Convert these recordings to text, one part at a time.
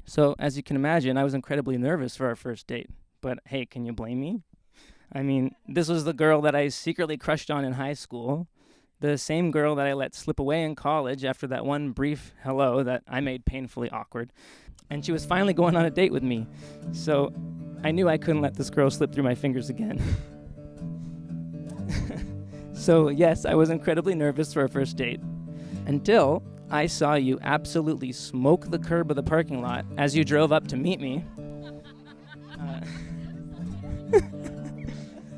So, as you can imagine, I was incredibly nervous for our first date. But hey, can you blame me? I mean, this was the girl that I secretly crushed on in high school, the same girl that I let slip away in college after that one brief hello that I made painfully awkward. And she was finally going on a date with me. So, I knew I couldn't let this girl slip through my fingers again. So, yes, I was incredibly nervous for our first date. Until I saw you absolutely smoke the curb of the parking lot as you drove up to meet me.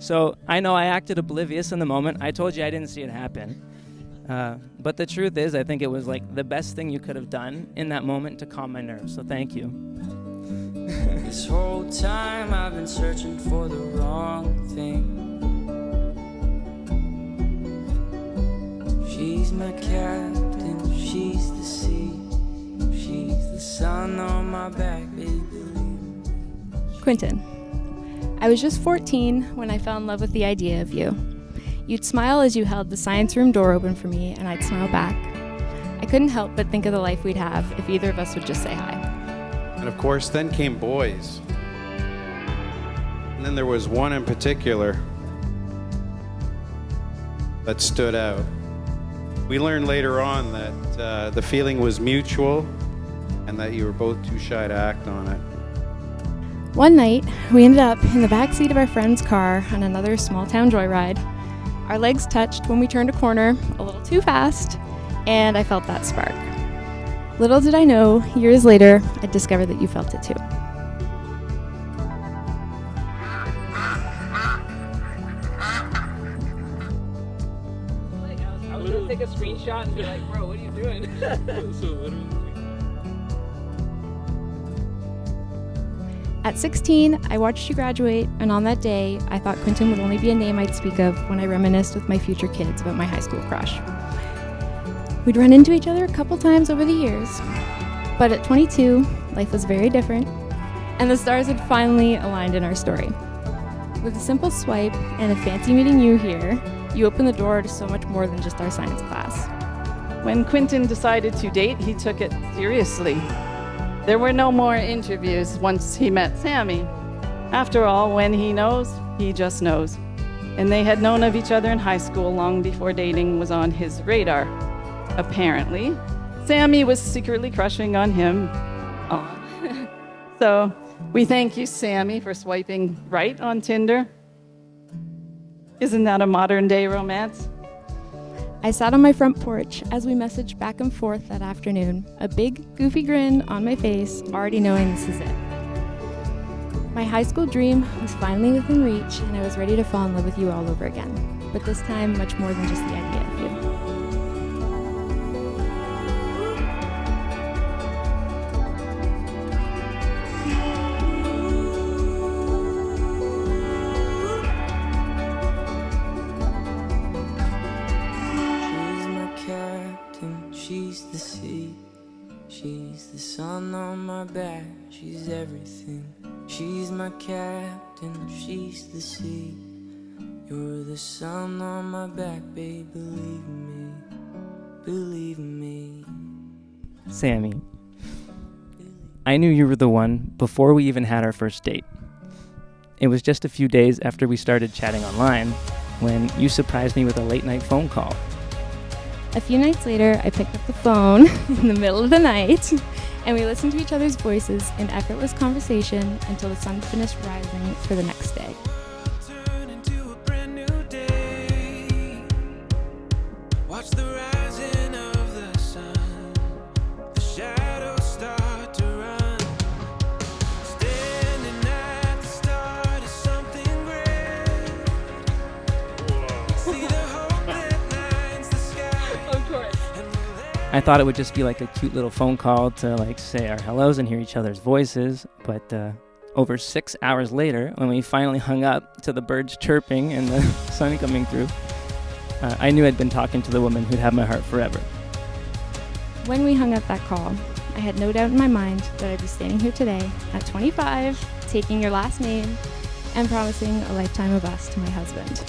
So I know I acted oblivious in the moment. I told you I didn't see it happen. But the truth is, I think it was like the best thing you could have done in that moment to calm my nerves. So thank you. This whole time I've been searching for the wrong thing. She's my captain, she's the sea, she's the sun on my back, baby. Quinton, I was just 14 when I fell in love with the idea of you. You'd smile as you held the science room door open for me, and I'd smile back. I couldn't help but think of the life we'd have if either of us would just say hi. And of course, then came boys. And then there was one in particular that stood out. We learned later on that the feeling was mutual and that you were both too shy to act on it. One night, we ended up in the back seat of our friend's car on another small-town joyride. Our legs touched when we turned a corner a little too fast, and I felt that spark. Little did I know, years later, I'd discovered that you felt it too. I was going to take a screenshot and be like, bro, what are you doing? At 16, I watched you graduate, and on that day, I thought Quinton would only be a name I'd speak of when I reminisced with my future kids about my high school crush. We'd run into each other a couple times over the years, but at 22, life was very different, and the stars had finally aligned in our story. With a simple swipe and a fancy meeting you here, you opened the door to so much more than just our science class. When Quinton decided to date, he took it seriously. There were no more interviews once he met Sami. After all, when he knows, he just knows. And they had known of each other in high school long before dating was on his radar. Apparently, Sami was secretly crushing on him. Oh. So we thank you, Sami, for swiping right on Tinder. Isn't that a modern-day romance? I sat on my front porch as we messaged back and forth that afternoon, a big, goofy grin on my face, already knowing this is it. My high school dream was finally within reach, and I was ready to fall in love with you all over again, but this time much more than just the idea of you. She's the sea, she's the sun on my back, she's everything. She's my captain, she's the sea. You're the sun on my back, babe, believe me, believe me. Sami, I knew you were the one before we even had our first date. It was just a few days after we started chatting online when you surprised me with a late-night phone call. A few nights later, I picked up the phone in the middle of the night, and we listened to each other's voices in effortless conversation until the sun finished rising for the next day. Turn into a brand new day. Watch the rising of the sun. The shadows start to run. Standing at the start of something great. See the hope that lines the sky. I thought it would just be like a cute little phone call to like say our hellos and hear each other's voices, but over 6 hours later, when we finally hung up to the birds chirping and the sun coming through, I knew I'd been talking to the woman who'd have my heart forever. When we hung up that call, I had no doubt in my mind that I'd be standing here today at 25, taking your last name, and promising a lifetime of us to my husband.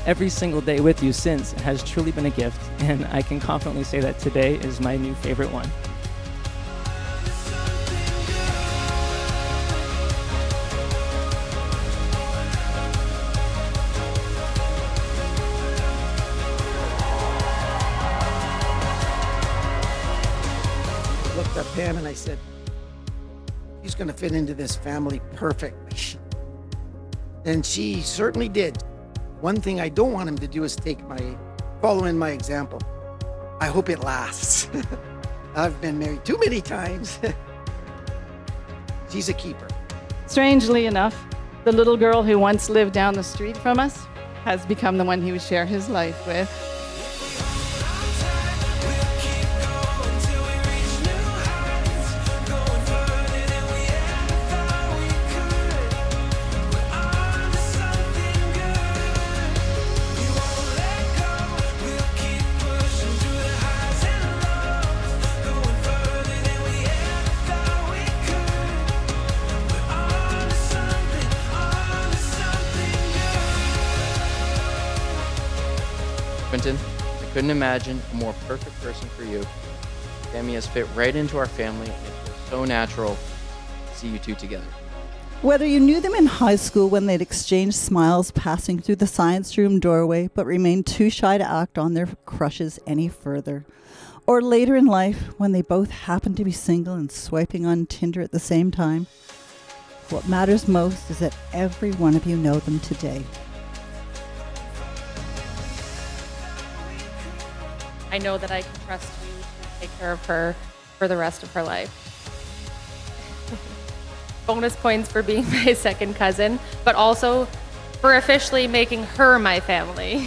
Every single day with you since has truly been a gift, and I can confidently say that today is my new favorite one. looked at Pam and I said, she's going to fit into this family perfectly. And she certainly did. One thing I don't want him to do is follow in my example. I hope it lasts. I've been married too many times. She's a keeper. Strangely enough, the little girl who once lived down the street from us has become the one he would share his life with. Quinton, I couldn't imagine a more perfect person for you. Sami has fit right into our family, and it feels so natural to see you two together. Whether you knew them in high school when they'd exchanged smiles passing through the science room doorway but remained too shy to act on their crushes any further, or later in life when they both happened to be single and swiping on Tinder at the same time, what matters most is that every one of you know them today. I know that I can trust you to take care of her for the rest of her life. Bonus points for being my second cousin, but also for officially making her my family.